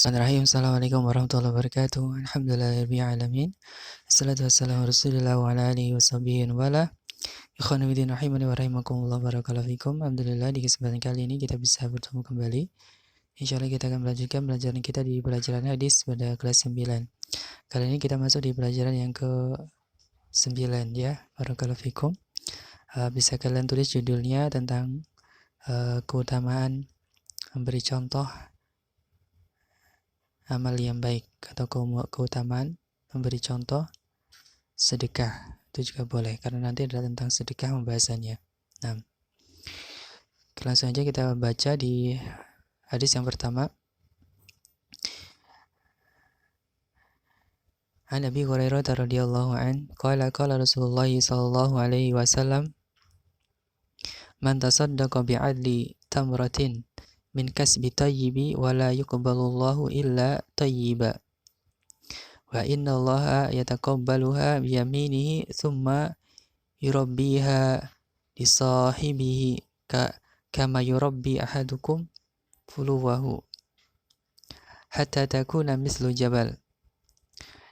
Bismillahirrahmanirrahim. Assalamualaikum warahmatullahi wabarakatuh. Alhamdulillahirabbil alamin. Assalatu wassalamu ala Rasulillah wa ala alihi washabihi wa wala. Ikhwani fillah rahimani wa rahimakumullah barakallahu fikum. Alhamdulillah di kesempatan kali ini kita bisa bertemu kembali. Insyaallah kita akan melanjutkan pelajaran kita di pelajaran hadis pada kelas 9. Kali ini kita masuk di pelajaran yang ke-9 ya. Barakallahu fikum. Bisa kalian tulis judulnya tentang keutamaan memberi contoh amal yang baik atau keutamaan memberi contoh sedekah. Itu juga boleh karena nanti adalah tentang sedekah pembahasannya. Nah, langsung aja kita baca di hadis yang pertama. An Abi Hurairah radhiyallahu an qala Rasulullah sallallahu alaihi wasallam man tasaddaqa bi'adli tamratin min kasbi tayyibi wa la yuqbalullahu illa tayyiba wa inna allaha yataqabbaluha biyaminihi thumma yurabbiha li sahibihi kama yurabbi ahadukum fuluwahu hatta takuna mislu jabal.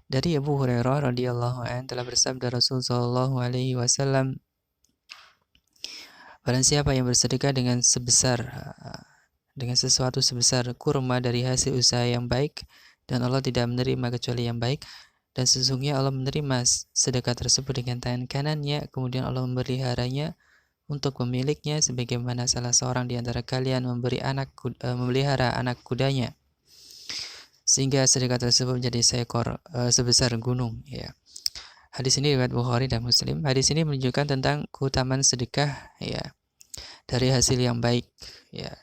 Dari Abu Hurairah radhiyallahu anhu telah bersabda Rasul sallallahu alaihi wasallam, barang siapa yang bersedekah dengan sesuatu sebesar kurma dari hasil usaha yang baik, dan Allah tidak menerima kecuali yang baik, dan sesungguhnya Allah menerima sedekah tersebut dengan tangan kanannya, kemudian Allah memeliharanya untuk pemiliknya sebagaimana salah seorang di antara kalian memelihara anak kudanya sehingga sedekah tersebut menjadi seekor sebesar gunung ya. Hadis ini riwayat Bukhari dan Muslim. Hadis ini menunjukkan tentang keutamaan sedekah ya, dari hasil yang baik ya,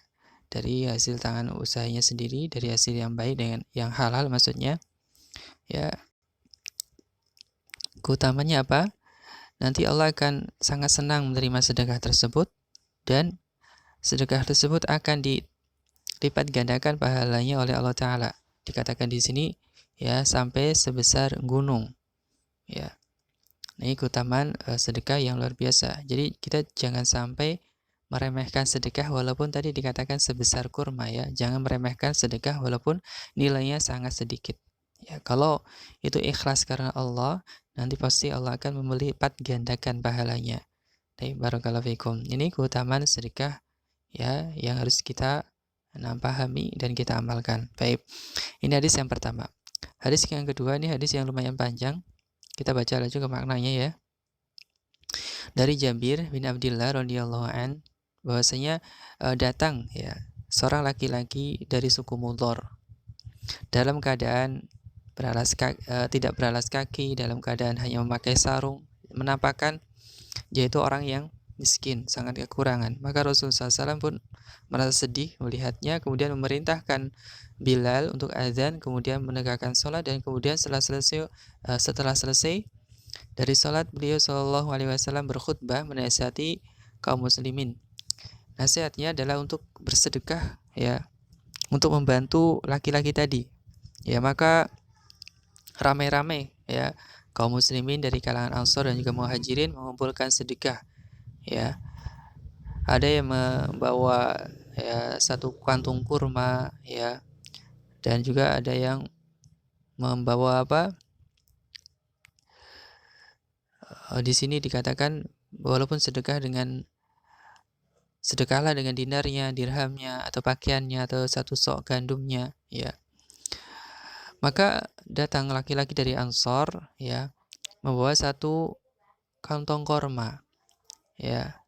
dari hasil tangan usahanya sendiri, dari hasil yang baik dengan yang halal maksudnya ya. Keutamanya apa? Nanti Allah akan sangat senang menerima sedekah tersebut, dan sedekah tersebut akan dilipat gandakan pahalanya oleh Allah Ta'ala. Dikatakan di sini ya, sampai sebesar gunung ya. Ini keutamaan sedekah yang luar biasa. Jadi kita jangan sampai meremehkan sedekah walaupun tadi dikatakan sebesar kurma ya. Jangan meremehkan sedekah walaupun nilainya sangat sedikit ya. Kalau itu ikhlas karena Allah, nanti pasti Allah akan melipat gandakan pahalanya. Barakallahu fikum. Ini keutamaan sedekah ya, yang harus kita pahami dan kita amalkan. Baik. Ini hadis yang pertama. Hadis yang kedua ini hadis yang lumayan panjang. Kita baca juga maknanya ya. Dari Jabir bin Abdullah radhiyallahu an, bahwasanya datang ya seorang laki-laki dari suku Mudhar dalam keadaan tidak beralas kaki, dalam keadaan hanya memakai sarung, menampakkan yaitu orang yang miskin, sangat kekurangan. Maka Rasulullah SAW pun merasa sedih melihatnya, kemudian memerintahkan Bilal untuk azan, kemudian menegakkan sholat, dan kemudian setelah selesai dari sholat, beliau Shallallahu Alaihi Wasallam berkhutbah menasihati kaum muslimin. Nasihatnya adalah untuk bersedekah ya, untuk membantu laki-laki tadi ya. Maka ramai-ramai ya kaum muslimin dari kalangan Ansor dan juga Muhajirin mengumpulkan sedekah ya. Ada yang membawa ya satu kantung kurma ya, dan juga ada yang membawa di sini dikatakan walaupun sedekahlah dengan dinarnya, dirhamnya, atau pakaiannya, atau satu sok gandumnya ya. Maka datang laki-laki dari Ansor ya, membawa satu kantong korma ya,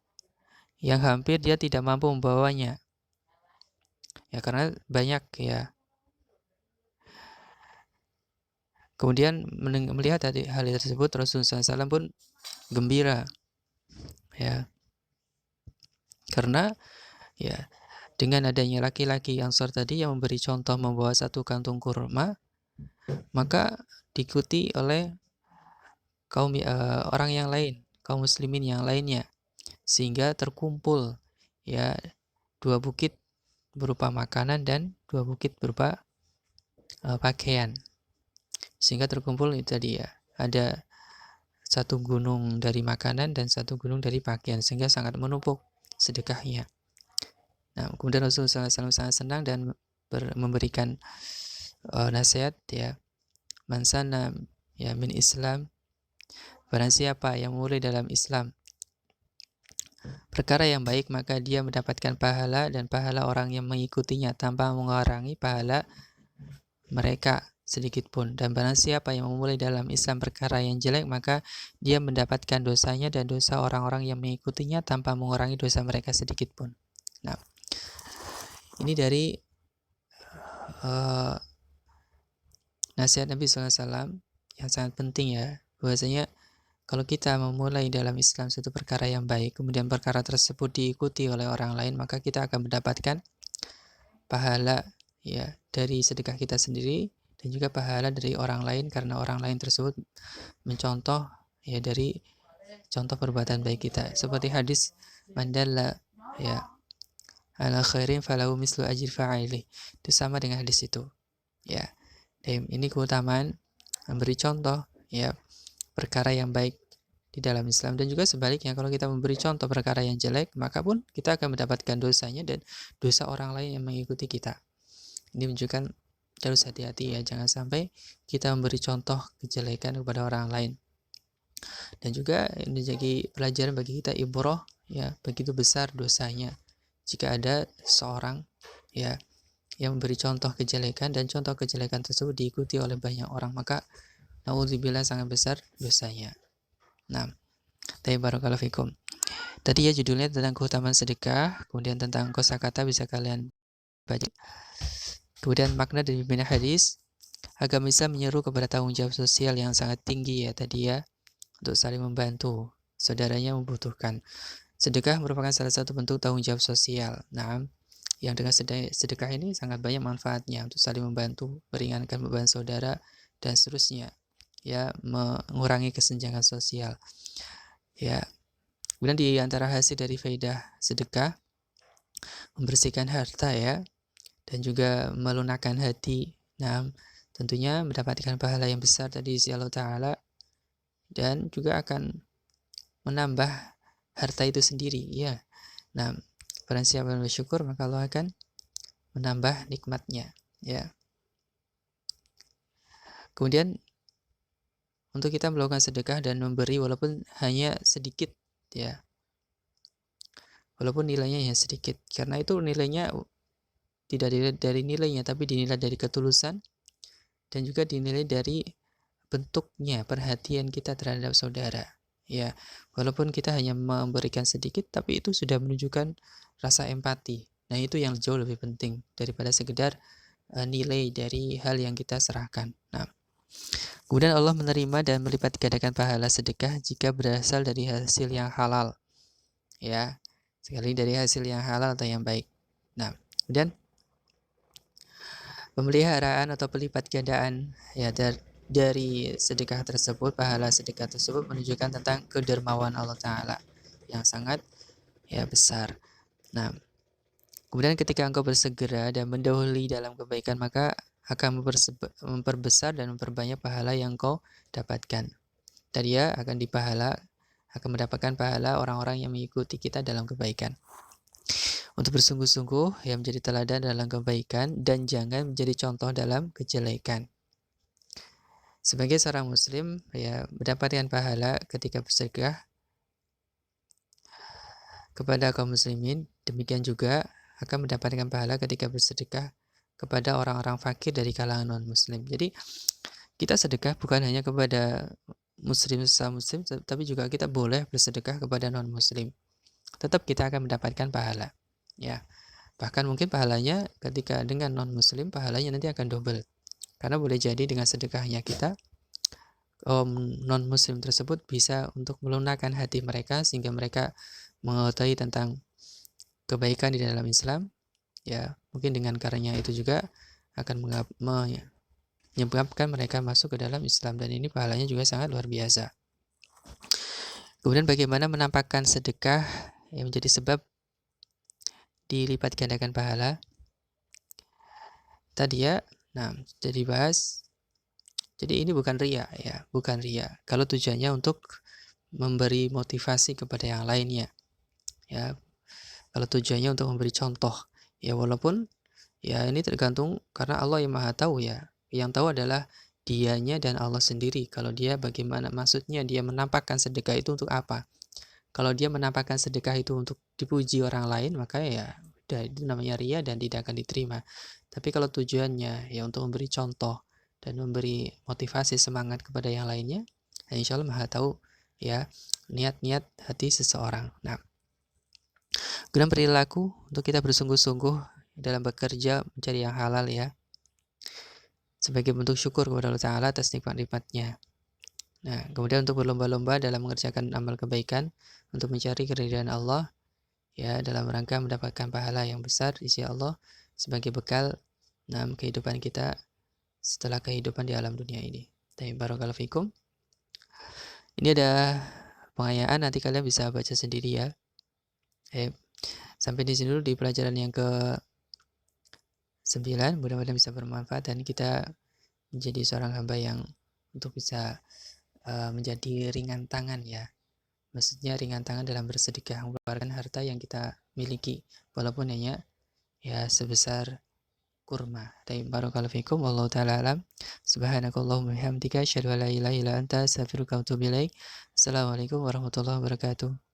yang hampir dia tidak mampu membawanya ya karena banyak ya. Kemudian melihat hal tersebut, Rasulullah SAW pun gembira ya, karena ya dengan adanya laki-laki Ansor tadi yang memberi contoh membawa satu kantung kurma, maka diikuti oleh orang yang lain, kaum muslimin yang lainnya, sehingga terkumpul ya 2 bukit berupa makanan dan 2 bukit berupa pakaian, sehingga terkumpul itu tadi ya, ada satu gunung dari makanan dan satu gunung dari pakaian, sehingga sangat menumpuk sedekahnya. Nah, kemudian Rasulullah SAW sangat senang dan memberikan nasihat ya, man sanna ya min Islam, barang siapa yang memulai dalam Islam perkara yang baik, maka dia mendapatkan pahala dan pahala orang yang mengikutinya tanpa mengurangi pahala mereka sedikit pun. Dan barang siapa yang memulai dalam Islam perkara yang jelek, maka dia mendapatkan dosanya dan dosa orang-orang yang mengikutinya tanpa mengurangi dosa mereka sedikit pun. Nah, ini dari nasihat Nabi SAW yang sangat penting ya, bahwasanya kalau kita memulai dalam Islam suatu perkara yang baik, kemudian perkara tersebut diikuti oleh orang lain, maka kita akan mendapatkan pahala ya dari sedekah kita sendiri dan juga pahala dari orang lain karena orang lain tersebut mencontoh ya dari contoh perbuatan baik kita. Seperti hadis mandalla ya ala khairin falahu mislu ajri fa'ilih. Itu sama dengan hadis itu. Ya. Dan ini keutamaan memberi contoh ya perkara yang baik di dalam Islam, dan juga sebaliknya kalau kita memberi contoh perkara yang jelek, maka pun kita akan mendapatkan dosanya dan dosa orang lain yang mengikuti kita. Ini menunjukkan harus hati-hati ya, jangan sampai kita memberi contoh kejelekan kepada orang lain. Dan juga ini jadi pelajaran bagi kita, ibrah ya, begitu besar dosanya jika ada seorang ya yang memberi contoh kejelekan dan contoh kejelekan tersebut diikuti oleh banyak orang, maka naudzubillah sangat besar dosanya. Nah, barakallahu fikum. Tadi ya judulnya tentang keutamaan sedekah, kemudian tentang kosakata bisa kalian baca. Kemudian makna dari pimpinan hadis, agama Islam menyeru kepada tanggung jawab sosial yang sangat tinggi ya tadi ya, untuk saling membantu saudaranya membutuhkan. Sedekah merupakan salah satu bentuk tanggung jawab sosial. Nah, yang dengan sedekah ini sangat banyak manfaatnya untuk saling membantu, meringankan beban saudara dan seterusnya. Ya, mengurangi kesenjangan sosial. Ya. Kemudian di antara hasil dari faedah sedekah membersihkan harta ya, dan juga melunakkan hati. Nah, tentunya mendapatkan pahala yang besar tadi isi Allah Ta'ala, dan juga akan menambah harta itu sendiri ya. Nah, barang siapa yang bersyukur maka Allah akan menambah nikmatnya ya. Kemudian untuk kita melakukan sedekah dan memberi walaupun hanya sedikit ya, walaupun nilainya hanya sedikit, karena itu nilainya tidak dinilai dari nilainya, tapi dinilai dari ketulusan dan juga dinilai dari bentuknya perhatian kita terhadap saudara ya. Walaupun kita hanya memberikan sedikit, tapi itu sudah menunjukkan rasa empati. Nah, itu yang jauh lebih penting daripada sekedar nilai dari hal yang kita serahkan. Nah, kemudian Allah menerima dan melipat gandakan pahala sedekah jika berasal dari hasil yang halal ya, sekali dari hasil yang halal atau yang baik. Nah, kemudian pemeliharaan atau pelipat gandaan ya dari sedekah tersebut, pahala sedekah tersebut menunjukkan tentang kedermawan Allah Ta'ala yang sangat ya besar. Nah, kemudian ketika engkau bersegera dan mendahului dalam kebaikan, maka akan memperbesar dan memperbanyak pahala yang kau dapatkan. Tadi ya akan mendapatkan pahala orang-orang yang mengikuti kita dalam kebaikan. Untuk bersungguh-sungguh yang menjadi teladan dalam kebaikan dan jangan menjadi contoh dalam kejelekan. Sebagai seorang muslim ya mendapatkan pahala ketika bersedekah kepada kaum muslimin, demikian juga akan mendapatkan pahala ketika bersedekah kepada orang-orang fakir dari kalangan non-muslim. Jadi kita sedekah bukan hanya kepada muslim sesama muslim, tapi juga kita boleh bersedekah kepada non-muslim. Tetap kita akan mendapatkan pahala. Ya. Bahkan mungkin pahalanya ketika dengan non-muslim, pahalanya nanti akan double. Karena boleh jadi dengan sedekahnya kita, non-muslim tersebut bisa untuk melunakkan hati mereka sehingga mereka mengetahui tentang kebaikan di dalam Islam ya, mungkin dengan karenanya itu juga akan menyebabkan mereka masuk ke dalam Islam, dan ini pahalanya juga sangat luar biasa. Kemudian bagaimana menampakkan sedekah yang menjadi sebab dilipat gandakan pahala tadi ya. Nah, jadi bahas, jadi ini bukan riya ya, bukan riya kalau tujuannya untuk memberi motivasi kepada yang lainnya ya, kalau tujuannya untuk memberi contoh ya, walaupun Ya, ini tergantung karena Allah yang Maha Tahu ya. Yang tahu adalah dianya dan Allah sendiri. Kalau dia bagaimana maksudnya dia menampakkan sedekah itu untuk apa? Kalau dia menampakkan sedekah itu untuk dipuji orang lain, maka ya udah itu namanya ria dan tidak akan diterima. Tapi kalau tujuannya ya untuk memberi contoh dan memberi motivasi semangat kepada yang lainnya, ya insya Allah Maha Tahu ya niat-niat hati seseorang. Nah, kemudian perilaku untuk kita bersungguh-sungguh dalam bekerja mencari yang halal ya, sebagai bentuk syukur kepada Allah Ta'ala atas nikmat-nikmatnya. Nah, kemudian untuk berlomba-lomba dalam mengerjakan amal kebaikan untuk mencari keridhaan Allah ya dalam rangka mendapatkan pahala yang besar di sisi Allah sebagai bekal dalam kehidupan kita setelah kehidupan di alam dunia ini. Barakallahu fikum. Ini ada pengayaan, nanti kalian bisa baca sendiri ya. Sampai di sini dulu di pelajaran yang ke-9. Mudah-mudahan bisa bermanfaat dan kita menjadi seorang hamba yang untuk bisa menjadi ringan tangan ya. Maksudnya ringan tangan dalam bersedekah, mengeluarkan harta yang kita miliki walaupun hanya ya sebesar kurma. Barakallahu fikum, wallahu taala alam. Subhanakallahumma bihamdika asyhadu an la ilaha illa anta astaghfiruka wa atubu ilaik. Assalamualaikum warahmatullahi wabarakatuh.